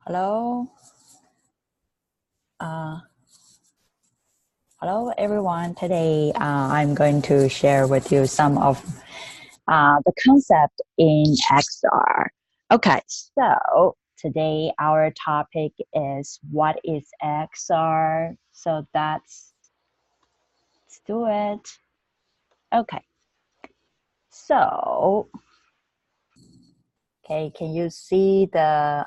Hello, uh, hello everyone. Today I'm going to share with you some of the concept in XR. Okay, so today our topic is what is XR. So let's do it. Okay, so okay, can you see the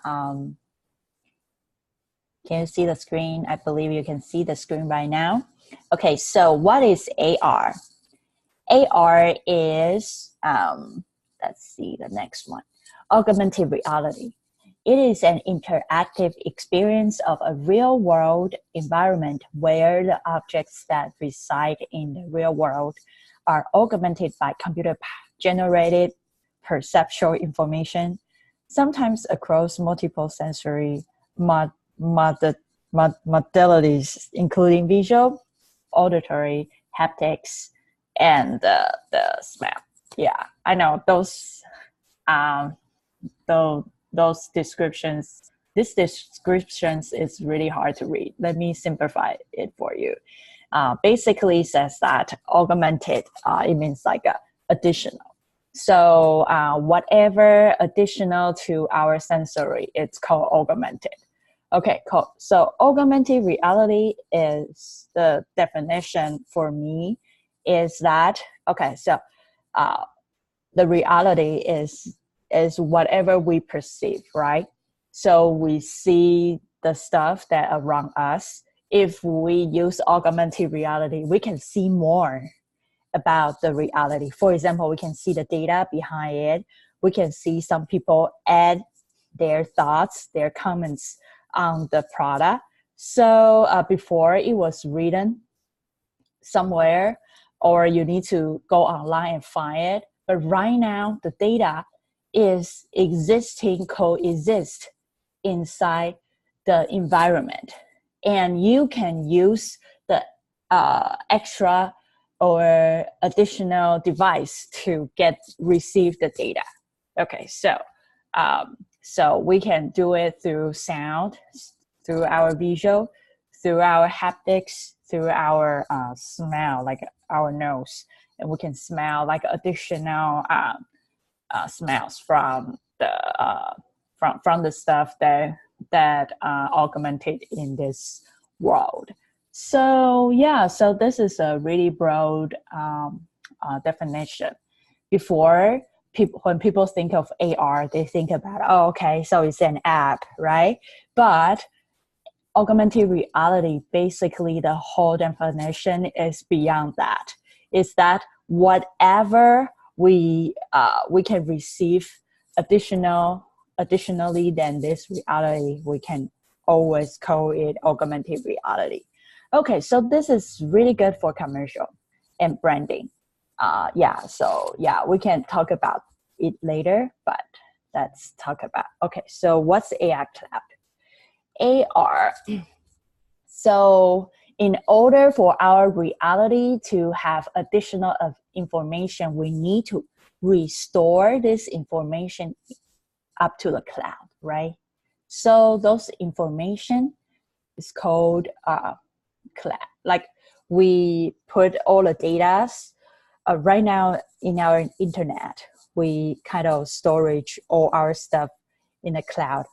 screen? I believe you can see the screen right now. Okay, so what is AR? AR is, let's see the next one, augmented reality. It is an interactive experience of a real world environment where the objects that reside in the real world are augmented by computer generated perceptual information, sometimes across multiple sensory mod- mod- modalities, including visual, auditory, haptics, and the smell. Yeah, I know um, those descriptions. This descriptions is really hard to read. Let me simplify it for you. Basically says that augmented, it means like additional. So whatever additional to our sensory, it's called augmented. Okay, cool. So augmented reality is the definition for me is that, okay, so uh, the reality is whatever we perceive, right? So we see the stuff that around us. If we use augmented reality, we can see more about the reality. For example, we can see the data behind it. We can see some people add their thoughts, their comments on the product. So before it was written somewhere, or you need to go online and find it. But right now, the data is existing, coexist inside the environment. And you can use the extra or additional device to receive the data. Okay, so we can do it through sound, through our visual, through our haptics, through our smell, like our nose, and we can smell like additional smells from the stuff that augmented in this world. So yeah, so this is a really broad definition. Before, when people think of AR, they think about, oh, okay, so it's an app, right? But augmented reality, basically the whole definition is beyond that. Is that whatever we can receive additionally than this reality, we can always call it augmented reality. Okay, so this is really good for commercial and branding. We can talk about it later, but let's talk about, okay, so what's AI cloud? AR. So in order for our reality to have additional information, we need to restore this information up to the cloud, right? So those information is called cloud. Like we put all the data right now in our internet. We kind of storage all our stuff in the cloud.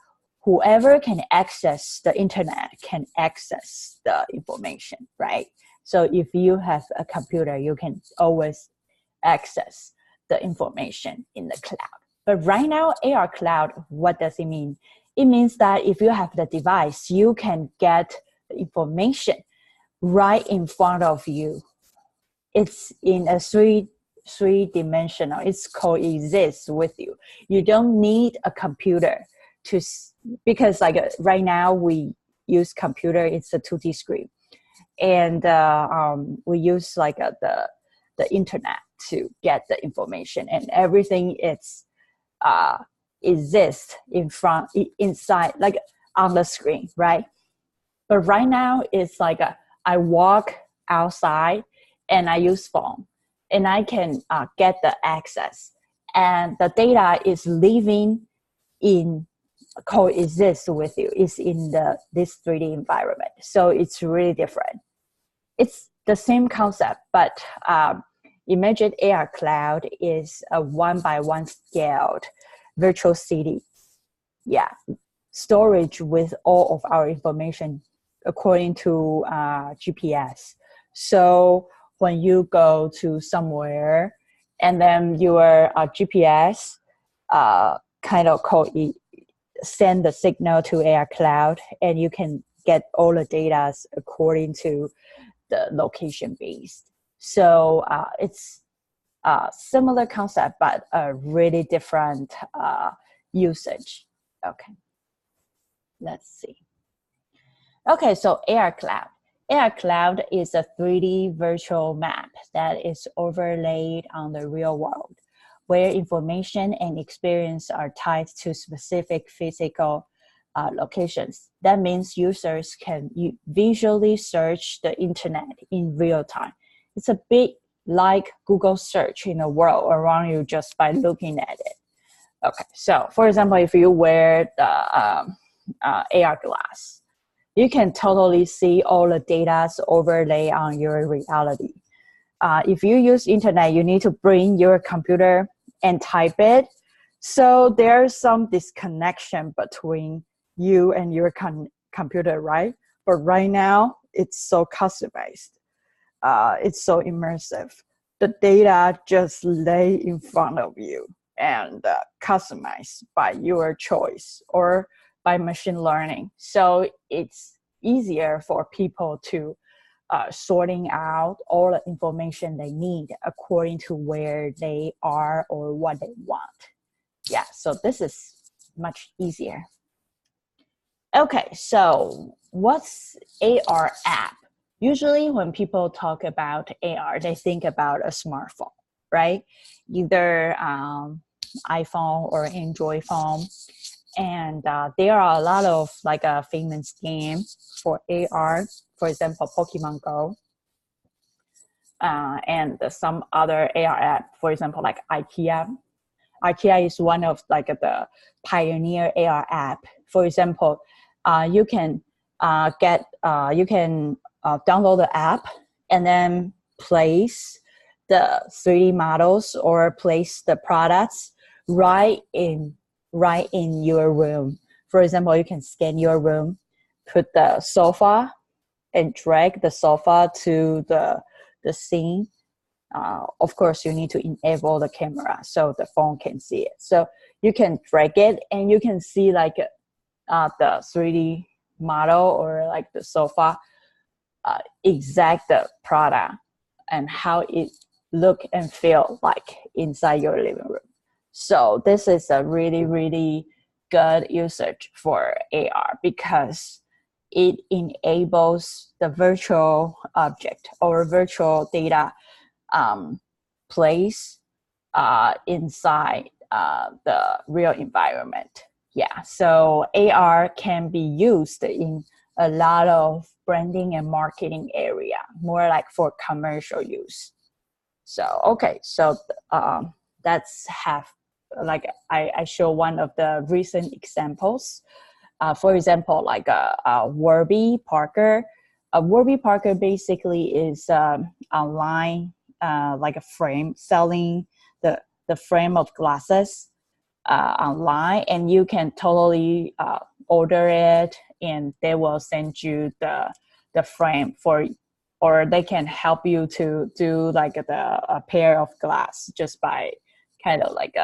Whoever can access the internet can access the information, right? So if you have a computer, you can always access the information in the cloud. But right now, AR cloud, what does it mean? It means that if you have the device, you can get the information right in front of you. It's in a three-dimensional. It's coexists with you. You don't need a computer to, because like right now we use computer, it's a 2D screen, and we use like the internet to get the information, and everything it's exists inside, like on the screen, right? But right now it's like I walk outside and I use phone, and I can get the access, and the data is living in coexist with you is in this 3D environment. So it's really different. It's the same concept, but imagine AR Cloud is a 1-by-1 scaled virtual city. Yeah, storage with all of our information according to GPS. So when you go to somewhere and then your GPS kind of send the signal to AR Cloud, and you can get all the data according to the location based. So it's a similar concept, but a really different usage. Okay, let's see. Okay, so AR Cloud. AR Cloud is a 3D virtual map that is overlaid on the real world, where information and experience are tied to specific physical locations. That means users can visually search the internet in real time. It's a bit like Google search in the world around you just by looking at it. Okay, so for example, if you wear the AR glass, you can totally see all the data overlay on your reality. If you use internet, you need to bring your computer and type it. So there's some disconnection between you and your computer, right? But right now, it's so customized. It's so immersive. The data just lay in front of you and customized by your choice or by machine learning. So it's easier for people to sorting out all the information they need according to where they are or what they want. Yeah, so this is much easier. Okay, so what's AR app? Usually when people talk about AR, they think about a smartphone, right? Either iPhone or Android phone. And there are a lot of like a famous game for AR, for example, Pokemon Go, and some other AR app, for example, like IKEA. IKEA is one of like the pioneer AR app. For example, you can download the app and then place the 3D models or place the products right in your room. For example, you can scan your room, put the sofa, and drag the sofa to the scene. Of course, you need to enable the camera so the phone can see it. So you can drag it and you can see like the 3D model or like the sofa, exact the product and how it look and feel like inside your living room. So this is a really, really good usage for AR because it enables the virtual object or virtual data place inside the real environment. Yeah, so AR can be used in a lot of branding and marketing area, more like for commercial use. So, okay, so that's like I show one of the recent examples. For example, like Warby Parker. Warby Parker basically is online, like a frame, selling the frame of glasses online, and you can totally order it, and they will send you the frame or they can help you to do like a pair of glass just by kind of like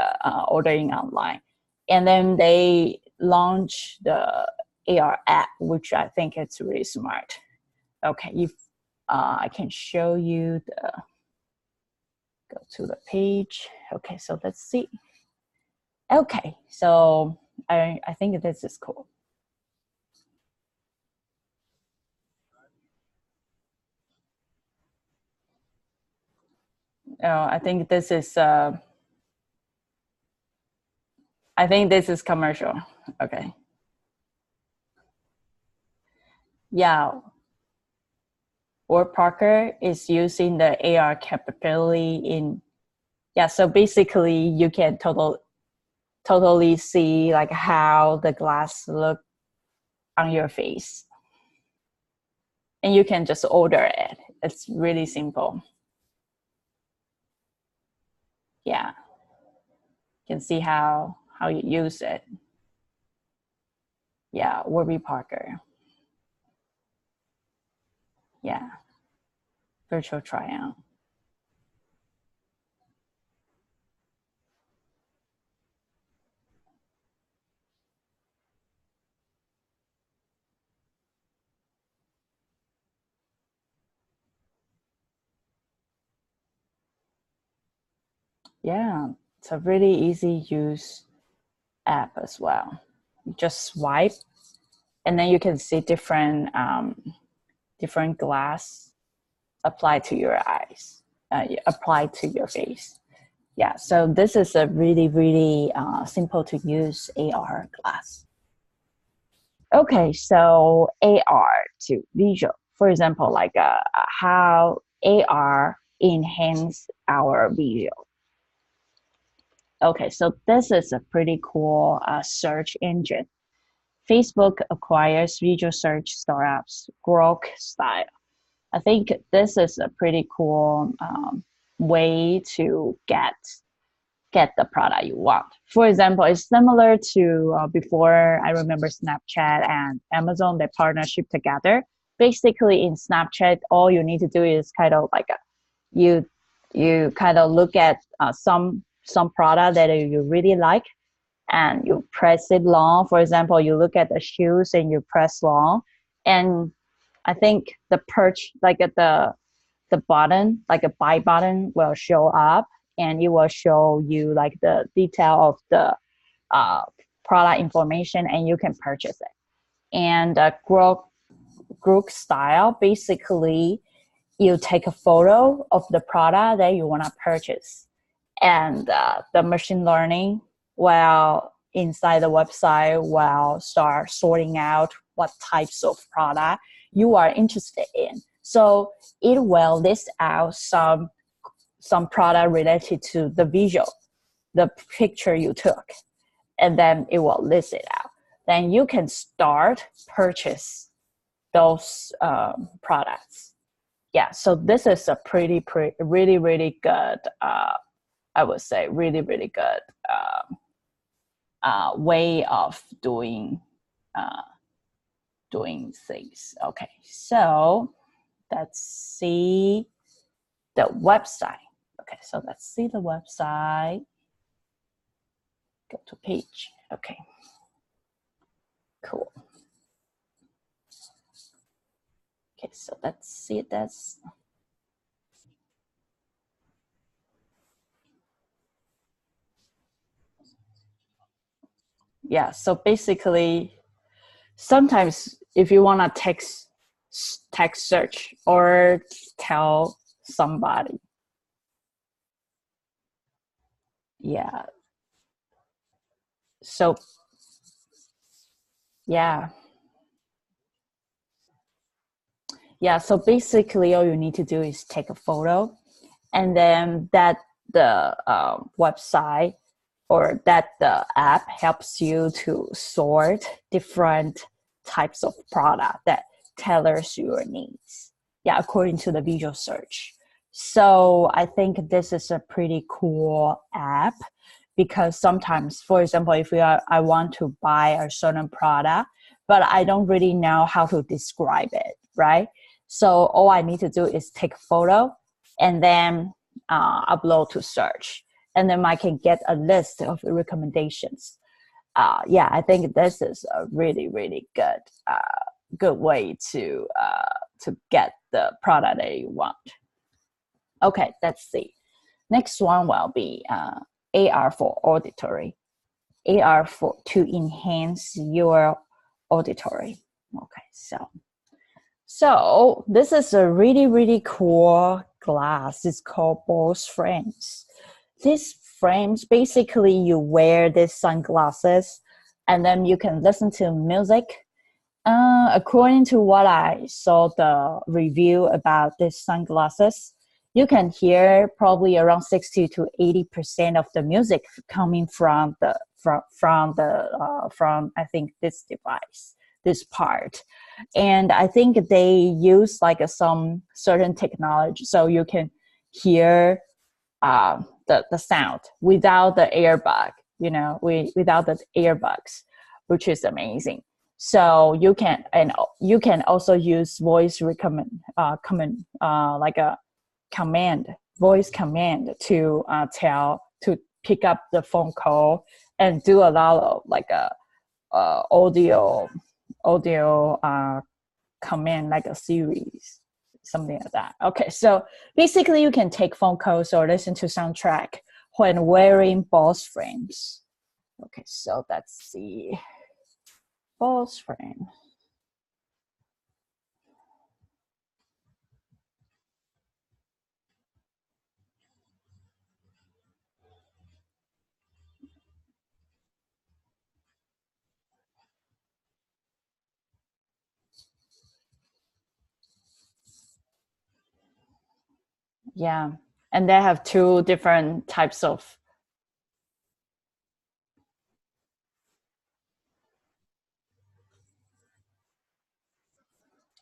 ordering online. And then they launch the AR app, which I think it's really smart. Okay, if I can show you go to the page. Okay, so let's see. Okay, so I think this is cool. I think this is commercial. Okay. Yeah. Warby Parker is using the AR capability in, yeah, so basically you can totally see like how the glass look on your face. And you can just order it. It's really simple. Yeah. You can see how you use it. Yeah, Warby Parker. Yeah. Virtual try-on. Yeah, it's a really easy use app as well. You just swipe, and then you can see different glass applied to your eyes, applied to your face. Yeah, so this is a really simple to use AR glass. Okay, so AR to visual. For example, like how AR enhance our visual. Okay, so this is a pretty cool search engine. Facebook acquires visual search startups, Grok Style. I think this is a pretty cool way to get the product you want. For example, it's similar to before. I remember Snapchat and Amazon, they partnership together. Basically, in Snapchat, all you need to do is kind of like you kind of look at some product that you really like, and you press it long. For example, you look at the shoes and you press long, and I think the perch, like at the button, like a buy button, will show up, and it will show you like the detail of the product information, and you can purchase it. And group style, basically, you take a photo of the product that you want to purchase, and the machine learning will inside the website will start sorting out what types of product you are interested in. So it will list out some product related to the visual, the picture you took, and then it will list it out. Then you can start purchase those products. Yeah, so this is a really good, I would say, really good way of doing things. Okay, so let's see the website. Okay, so let's see the website. Go to page. Okay, cool. Okay, so let's see this. Yeah, so basically, sometimes if you want to text search or tell somebody, yeah, so yeah, so basically all you need to do is take a photo, and then that the website or that the app helps you to sort different types of product that tailors your needs, yeah, according to the visual search. So I think this is a pretty cool app, because sometimes, for example, if I want to buy a certain product, but I don't really know how to describe it, right? So all I need to do is take a photo and then upload to search, and then I can get a list of recommendations. Yeah, I think this is a really good way to get the product that you want. Okay, let's see. Next one will be AR for auditory. AR for to enhance your auditory. Okay, so this is a really cool glass. It's called Bose frames. These frames, basically you wear these sunglasses and then you can listen to music. According to what I saw the review about these sunglasses, you can hear probably around 60 to 80% of the music coming from I think this device, this part. And I think they use like some certain technology so you can hear the sound without the airbag, without the earbuds, which is amazing. So you can also use voice like a voice command to pick up the phone call and do a lot of like a audio command, like a series, something like that. Okay, so basically you can take phone calls or listen to soundtrack when wearing pause frames. Okay, so that's the pause frame. Yeah, and they have two different types of.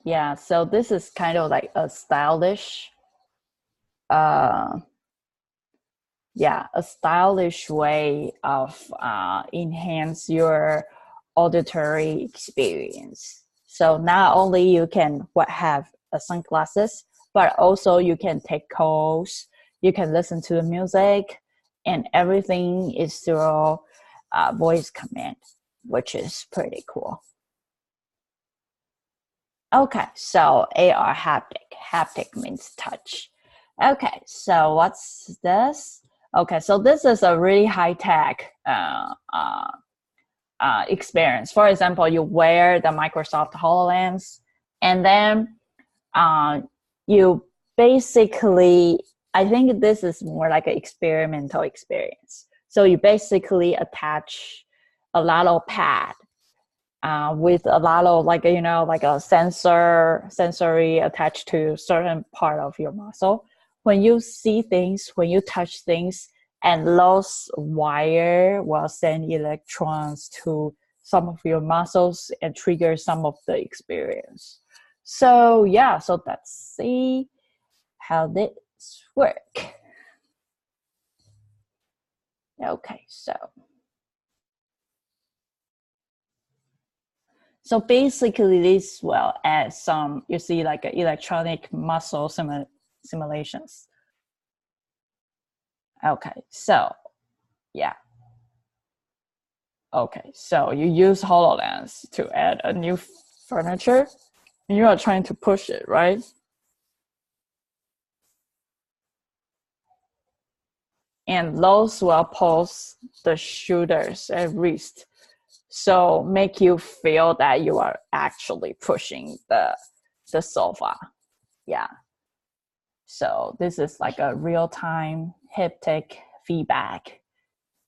Yeah, so this is kind of like a stylish uh a stylish way of enhance your auditory experience. So not only you can have sunglasses, but also you can take calls, you can listen to the music, and everything is through voice command, which is pretty cool. Okay, so AR haptic. Haptic means touch. Okay, so what's this? Okay, so this is a really high-tech experience. For example, you wear the Microsoft HoloLens, and then you basically, I think this is more like an experimental experience. So you basically attach a lot of pad with a lot of like a sensory attached to certain part of your muscle. When you see things, when you touch things, and those wire will send electrons to some of your muscles and trigger some of the experience. So yeah, so let's see how this work. Okay, so basically this will add some, you see, like electronic muscle simulations. Okay, so yeah. Okay, so you use HoloLens to add a new furniture, and you are trying to push it, right? And those will pulse the shoulders and wrist, so make you feel that you are actually pushing the sofa. Yeah. So this is like a real-time haptic feedback.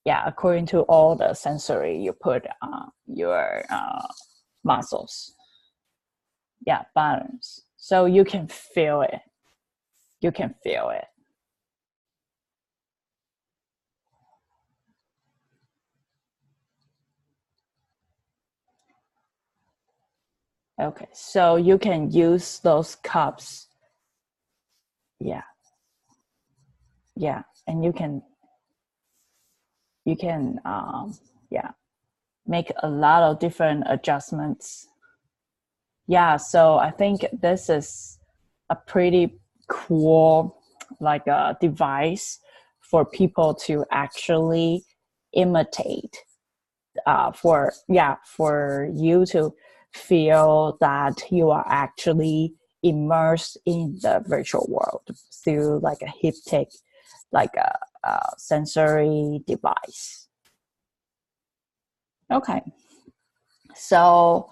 Yeah, according to all the sensory you put on your muscles. Yeah, balance. So you can feel it. You can feel it. Okay, so you can use those cups. Yeah, yeah, and you can yeah, make a lot of different adjustments. Yeah, so I think this is a pretty cool like a device for people to actually imitate, for you to feel that you are actually immersed in the virtual world through like a haptic, like a sensory device. Okay, so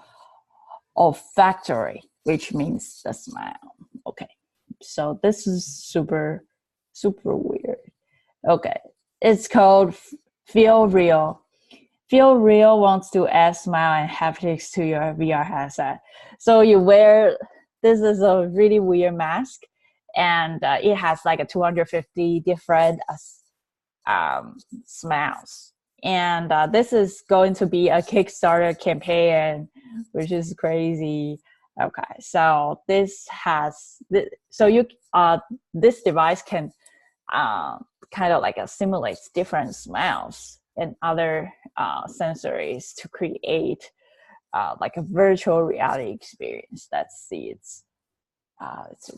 olfactory, which means the smell. Okay, so this is super weird. Okay, it's called Feel Real. Feel Real wants to add smile and haptics to your VR headset. So you wear, this is a really weird mask, and it has like a 250 different smells. And this is going to be a Kickstarter campaign, which is crazy. Okay, so this has this device can kind of like simulates different smells and other sensories to create like a virtual reality experience. Let's see, it's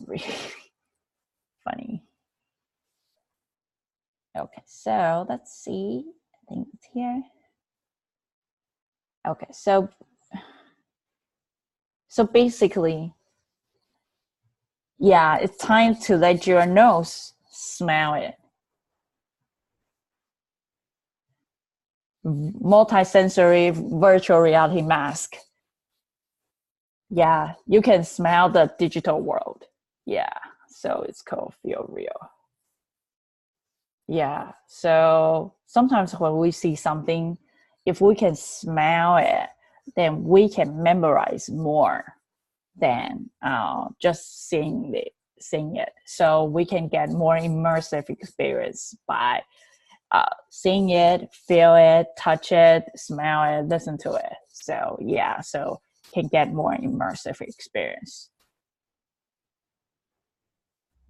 really funny. Okay, so let's see. I think it's here. Okay, so basically, yeah, it's time to let your nose smell it. Multi-sensory virtual reality mask. Yeah, you can smell the digital world. Yeah, so it's called Feel Real. Yeah, so sometimes when we see something, if we can smell it, then we can memorize more than just seeing it. So we can get more immersive experience by seeing it, feel it, touch it, smell it, listen to it. So yeah, so can get more immersive experience.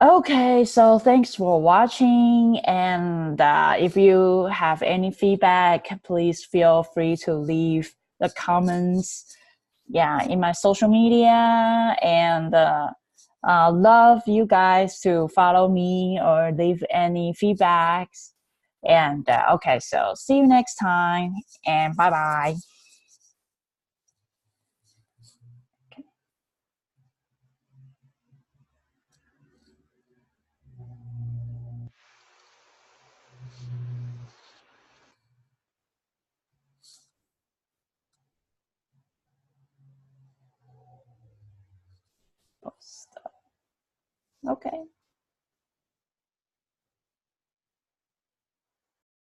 Okay, so thanks for watching. And if you have any feedback, please feel free to leave the comments. Yeah, in my social media, and love you guys to follow me or leave any feedbacks. And okay, so see you next time, and bye bye. Okay.